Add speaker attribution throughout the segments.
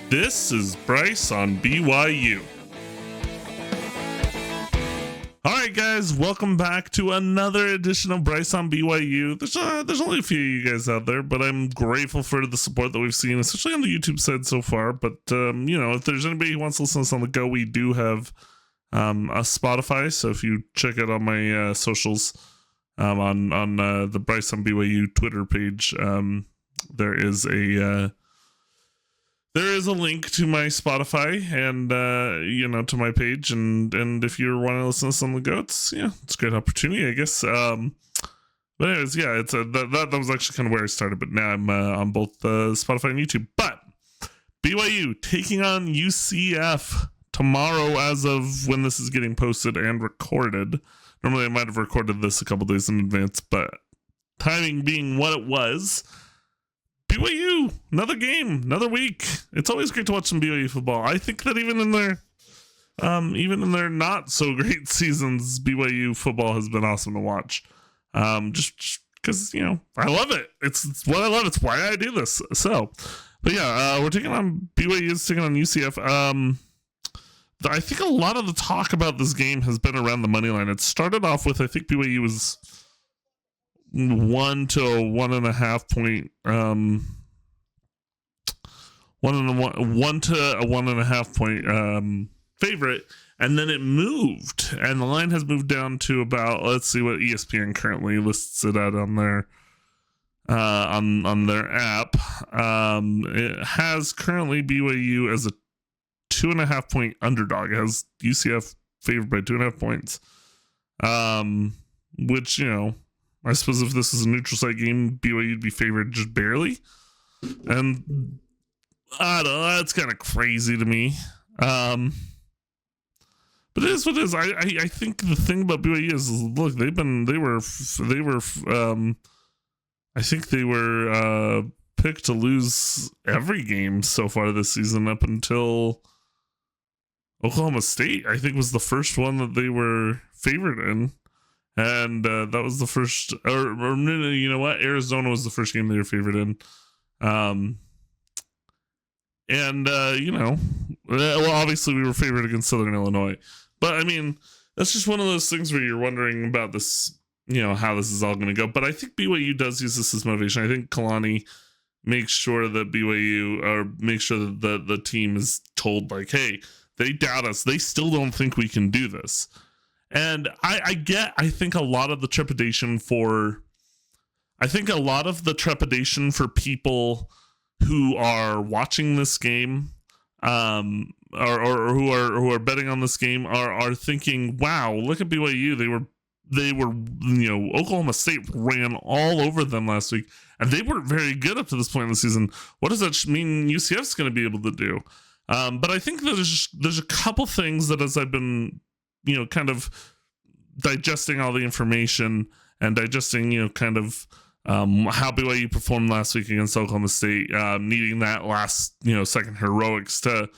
Speaker 1: This is Bryce on BYU. All right, guys, welcome back to another edition of Bryce on BYU. There's only a few of you guys out there, but I'm grateful for the support that we've seen, especially on the YouTube side so far. But, if there's anybody who wants to listen to us on the go, we do have a Spotify. So if you check it on my socials, on the Bryce on BYU Twitter page, there is a link to my Spotify and to my page, and if you're wanting to listen to us on the go, it's a great opportunity, I guess. But anyways, it's that was actually kind of where I started, but now I'm on both Spotify and YouTube. But BYU taking on UCF tomorrow, as of when this is getting posted and recorded. Normally, I might have recorded this a couple days in advance, but timing being what it was. BYU, another game, another week. It's always great to watch some BYU football. I think that even in their not so great seasons, BYU football has been awesome to watch. Just because I love it. It's what I love. It's why I do this. So, but we're taking on BYU's taking on UCF. I think a lot of the talk about this game has been around the money line. It started off with, I think BYU was 1 to a 1.5 point, 1 to a 1.5 point favorite, and then it moved, and the line has moved down to about, let's see what ESPN currently lists it at on their on their app. It has currently BYU as a 2.5 point underdog. It has UCF favored by 2.5 points, which I suppose if this is a neutral site game, BYU would be favored just barely. And I don't know, that's kind of crazy to me. But it is what it is. I think the thing about BYU is, look, I think they were picked to lose every game so far this season up until Oklahoma State, I think, was the first one that they were favored in. And that was the first, or you know what? Arizona was the first game they were favored in. Well, obviously we were favored against Southern Illinois. But, I mean, that's just one of those things where you're wondering about this, how this is all going to go. But I think BYU does use this as motivation. I think Kalani makes sure that BYU, or makes sure that the team is told, like, hey, they doubt us. They still don't think we can do this. And I think a lot of the trepidation for people who are watching this game, or who are betting on this game are thinking, wow, look at BYU. They were Oklahoma State ran all over them last week, and they weren't very good up to this point in the season. What does that mean UCF's going to be able to do? But I think there's a couple things that, as I've been kind of digesting all the information and digesting, how BYU performed last week against Oklahoma State, needing that last, second heroics to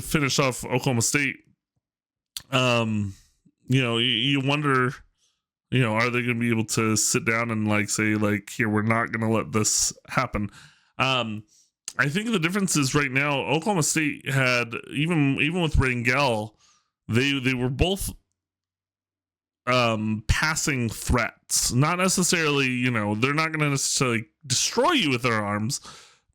Speaker 1: finish off Oklahoma State. You wonder, are they going to be able to sit down and say, here, we're not going to let this happen. I think the difference is right now, Oklahoma State had, even with Rangel, they were both passing threats. Not necessarily, they're not going to necessarily destroy you with their arms,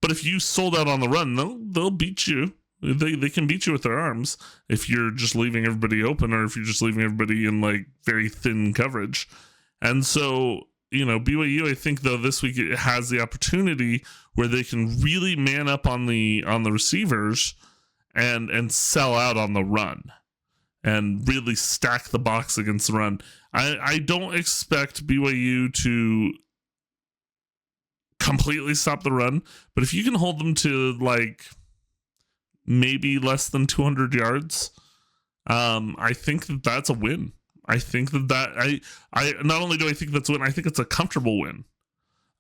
Speaker 1: but if you sold out on the run, they'll beat you. They can beat you with their arms if you're just leaving everybody open, or if you're just leaving everybody in very thin coverage. And so, BYU, I think, though, this week it has the opportunity where they can really man up on the receivers and sell out on the run and really stack the box against the run. I don't expect BYU to completely stop the run, but if you can hold them to maybe less than 200 yards, I think that's a win. I think I not only do I think that's a win, I think it's a comfortable win.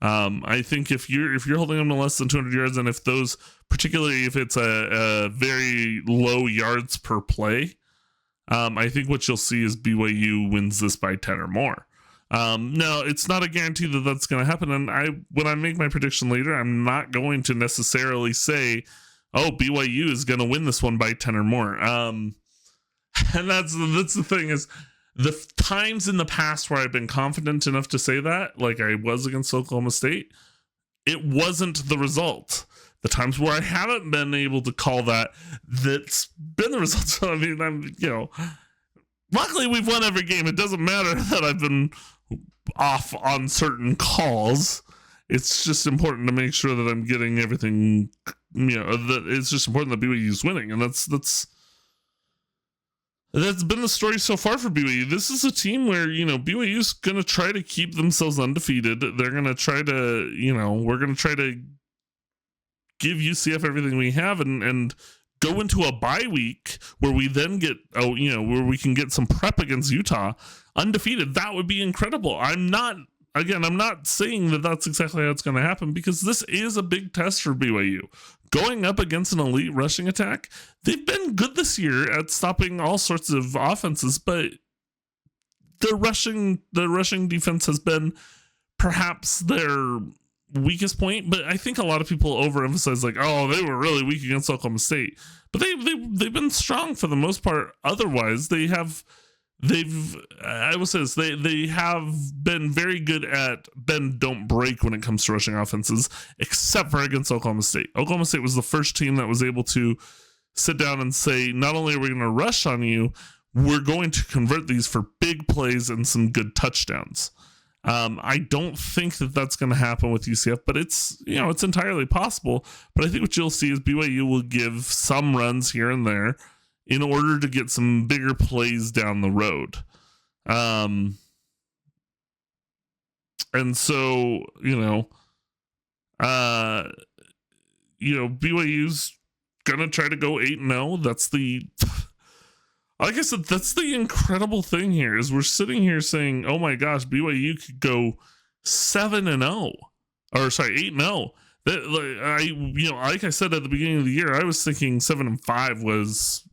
Speaker 1: I think if you're holding them to less than 200 yards, and if those, particularly if it's a very low yards per play, I think what you'll see is BYU wins this by 10 or more. Now, it's not a guarantee that that's going to happen, and when I make my prediction later, I'm not going to necessarily say, oh, BYU is going to win this one by 10 or more. And that's the thing is, the times in the past where I've been confident enough to say that, like I was against Oklahoma State, it wasn't the result. The times where I haven't been able to call that, that's been the result. I mean, luckily we've won every game. It doesn't matter that I've been off on certain calls. It's just important to make sure that I'm getting everything, that it's just important that BYU is winning. And that's been the story so far for BYU. This is a team where, BYU is going to try to keep themselves undefeated. They're going to try to, we're going to try to give UCF everything we have and go into a bye week where we then get, where we can get some prep against Utah undefeated. That would be incredible. I'm not saying that that's exactly how it's going to happen, because this is a big test for BYU. Going up against an elite rushing attack, they've been good this year at stopping all sorts of offenses, but the rushing defense has been perhaps their weakest point. But I think a lot of people overemphasize, like, oh, they were really weak against Oklahoma State, but they've been strong for the most part. Otherwise, they have been very good at bend don't break when it comes to rushing offenses, except for against Oklahoma State. Oklahoma State was the first team that was able to sit down and say, not only are we going to rush on you, we're going to convert these for big plays and some good touchdowns. I don't think that that's going to happen with UCF, but it's entirely possible. But I think what you'll see is BYU will give some runs here and there in order to get some bigger plays down the road. And so, BYU's gonna try to go 8-0. That's like I said, that's the incredible thing here, is we're sitting here saying, oh my gosh, BYU could go 7-0, or sorry, 8-0. Like I said at the beginning of the year, I was thinking 7-5 was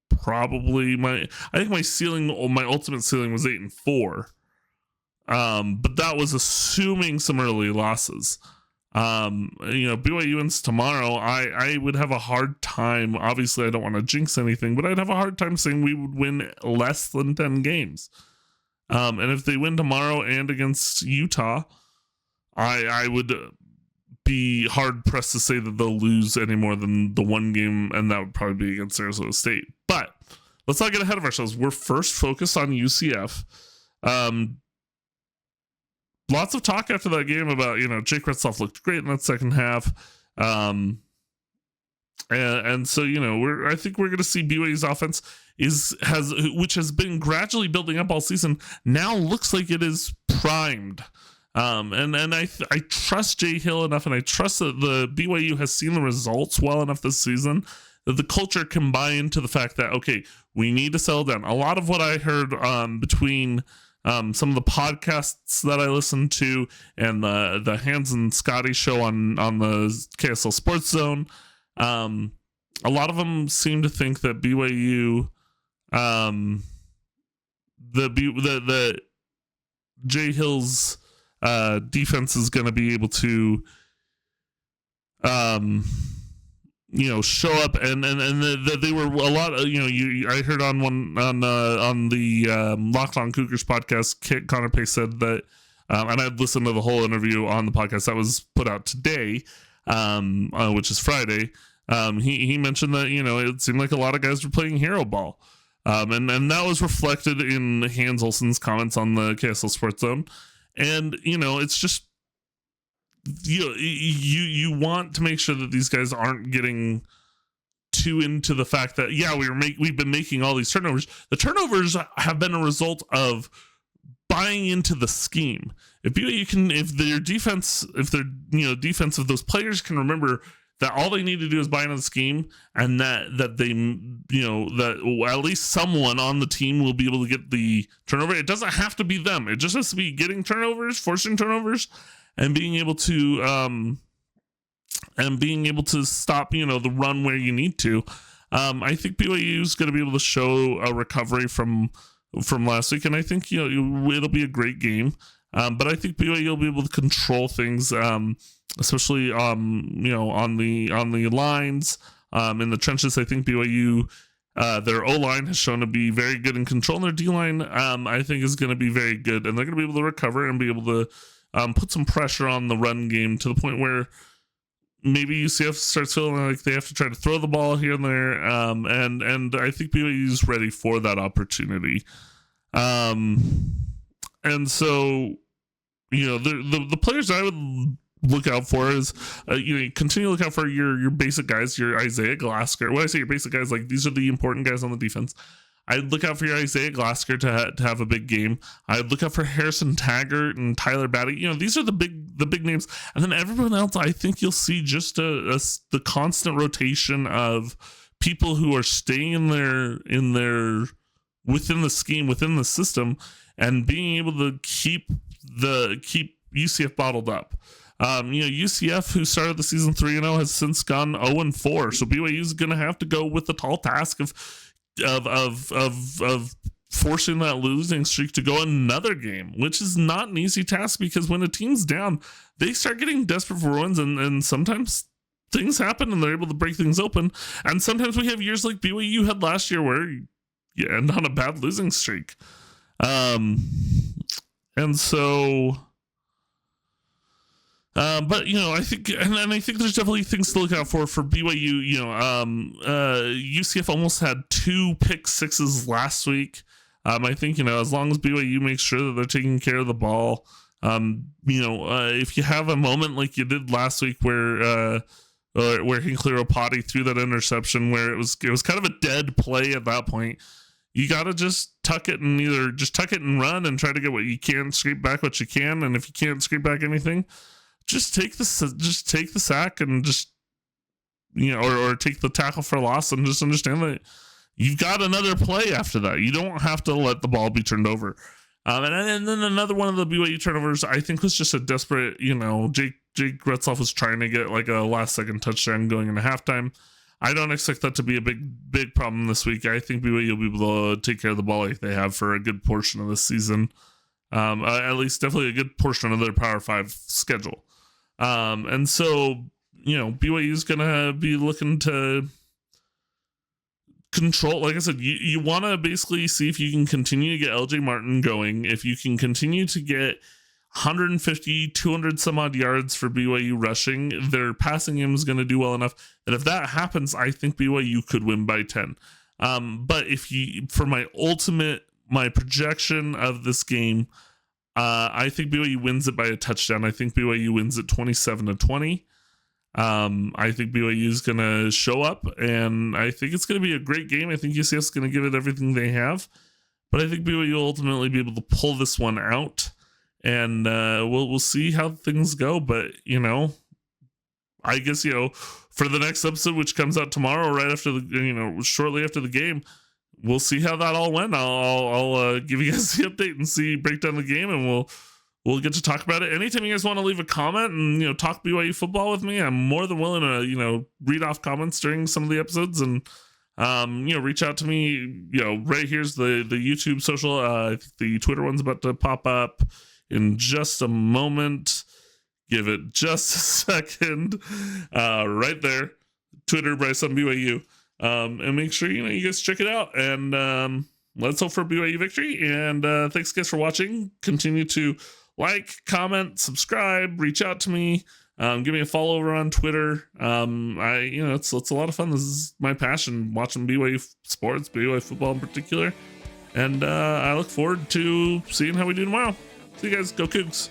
Speaker 1: probably my ultimate ceiling was 8-4. But that was assuming some early losses. BYU wins tomorrow. I would have a hard time. Obviously, I don't want to jinx anything, but I'd have a hard time saying we would win less than 10 games. And if they win tomorrow and against Utah, I would be hard pressed to say that they'll lose any more than the one game, and that would probably be against Arizona State. But let's not get ahead of ourselves. We're first focused on UCF. Lots of talk after that game about, Jake Retzloff looked great in that second half. And so, I think we're going to see BYU's offense which has been gradually building up all season, now looks like it is primed. And I trust Jay Hill enough, and I trust that the BYU has seen the results well enough this season that the culture can buy into the fact that, okay, we need to settle down. A lot of what I heard between some of the podcasts that I listened to and the Hans and Scotty show on the KSL Sports Zone, a lot of them seem to think that BYU, the Jay Hill's defense is going to be able to show up and they were a lot of, I heard on the Locked On Cougars podcast, Connor Pace said that, and I'd listened to the whole interview on the podcast that was put out today, which is Friday. He mentioned that, it seemed like a lot of guys were playing hero ball. And that was reflected in Hans Olsen's comments on the KSL Sports Zone. And, it's just, you want to make sure that these guys aren't getting too into the fact that, we've been making all these turnovers. The turnovers have been a result of buying into the scheme. If their defense of those players can remember that all they need to do is buy into the scheme, and that they, that at least someone on the team will be able to get the turnover. It doesn't have to be them. It just has to be getting turnovers, forcing turnovers, and being able to stop, the run where you need to. I think BYU is going to be able to show a recovery from last week, and I think it'll be a great game. But I think BYU will be able to control things, especially on the lines, In the trenches, I think BYU, their O-line has shown to be very good in control, and their D-line, I think, is going to be very good, and they're going to be able to recover and be able to put some pressure on the run game to the point where maybe UCF starts feeling like they have to try to throw the ball here and there, and I think BYU is ready for that opportunity. And so, the players I would look out for is, continue to look out for your basic guys, your Isaiah Glasker. When I say your basic guys, like, these are the important guys on the defense. I'd look out for your Isaiah Glasker to have a big game. I'd look out for Harrison Taggart and Tyler Batty. These are the big names. And then everyone else, I think you'll see just the constant rotation of people who are staying in their within the scheme, within the system, and being able to keep UCF bottled up. UCF, who started the season 3-0, has since gone 0-4. So BYU is going to have to go with the tall task of forcing that losing streak to go another game, which is not an easy task, because when a team's down, they start getting desperate for wins, and sometimes things happen and they're able to break things open. And sometimes we have years like BYU had last year where you end on a bad losing streak. And so, but I think, and I think there's definitely things to look out for BYU. UCF almost had 2 pick sixes last week. I think, as long as BYU makes sure that they're taking care of the ball, if you have a moment like you did last week where Hinckley Potty threw that interception, where it was kind of a dead play at that point, you got to just tuck it and either just tuck it and run and try to get what you can, scrape back what you can. And if you can't scrape back anything, just take the sack and just, or take the tackle for loss, and just understand that you've got another play after that. You don't have to let the ball be turned over. And then another one of the BYU turnovers, I think, was just a desperate, Jake Retzloff was trying to get like a last second touchdown going into halftime. I don't expect that to be a big problem this week. I think BYU will be able to take care of the ball like they have for a good portion of this season. At least definitely a good portion of their Power 5 schedule. And so, BYU is going to be looking to control. Like I said, you want to basically see if you can continue to get LJ Martin going, if you can continue to get 150, 200 some odd yards for BYU rushing. Their passing game is going to do well enough that if that happens, I think BYU could win by 10. But for my projection of this game, I think BYU wins it by a touchdown. I think BYU wins it 27-20. I think BYU is going to show up, and I think it's going to be a great game. I think UCF is going to give it everything they have, but I think BYU will ultimately be able to pull this one out, and we'll see how things go. But I guess for the next episode, which comes out tomorrow, right after shortly after the game, we'll see how that all went. I'll give you guys the update and break down the game, and we'll get to talk about it. Anytime you guys want to leave a comment and talk BYU football with me, I'm more than willing to read off comments during some of the episodes, and reach out to me. Right here's the YouTube social. I think the Twitter one's about to pop up in just a moment. Give it just a second. Right there, Twitter Bryce on BYU. And make sure you guys check it out, and let's hope for a BYU victory. And thanks guys for watching. Continue to like, comment, subscribe, reach out to me, give me a follow over on Twitter. It's a lot of fun. This is my passion, watching BYU sports, BYU football in particular, and I look forward to seeing how we do tomorrow. See you guys. Go Cougs.